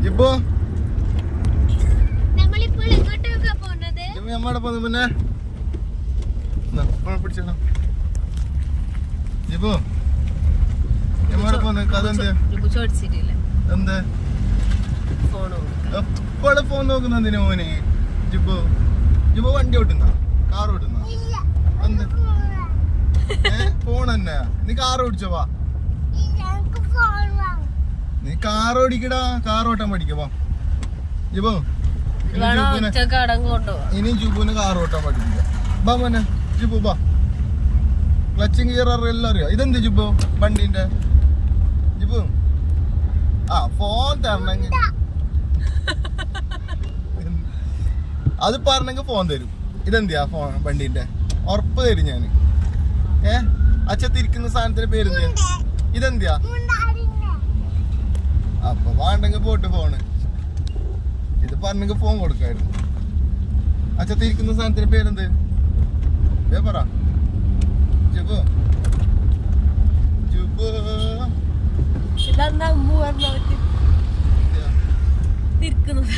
ജിബു നമ്മളിപ്പോൾ എങ്ങോട്ടൊക്കെ പോകുന്നത്? നമ്മടെ പോകുന്നു പിന്നെ പിടിച്ചോ ജിബു നമ്മടെ പോകുന്നു കഥ എന്ത് എന്ത് എപ്പോഴും ഫോൺ നോക്കുന്ന എന്തിനാ മോനെ ജിബു ജിബു വണ്ടി ഓട്ടുന്ന കാർ ഓട്ടുന്ന എന്ത് ഫോൺ തന്നെ നീ കാർ ഓടിച്ചോ വാ നീ കാർ ഓടിക്കടാ കാർ ഓട്ടാൻ പഠിക്കവാ ജിബു ഇനി ജിബുവിന് കാർ ഓട്ടാൻ പഠിപ്പിക്ക ബാ മോനെ ജിബു ബാ ക്ലച്ചിങ് ഗിയർ എല്ലാം അറിയാം ഇതെന്ത് ജിബു വണ്ടിന്റെ ജിബു ആ ഫോൺ തരണമെങ്കിൽ അത് പറഞ്ഞെങ്കിൽ ഫോൺ തരും ഇതെന്തിയാ ഫോൺ വണ്ടിന്റെ ഉറപ്പ് തരും ഞാന് അച്ഛത്തിരിക്കുന്ന സാധനത്തിന്റെ പേരെന്തിയാ ഇതെന്തിയാ അപ്പൊ വേണ്ടെങ്കിൽ പോട്ട് ഫോണ് ഇത് പറഞ്ഞെങ്കിൽ ഫോൺ കൊടുക്കായിരുന്നു അച്ഛത്തിരിക്കുന്ന സാധനത്തിന്റെ പേരെന്ത് പറ ജുബു ജുബു തിരിക്കുന്നത്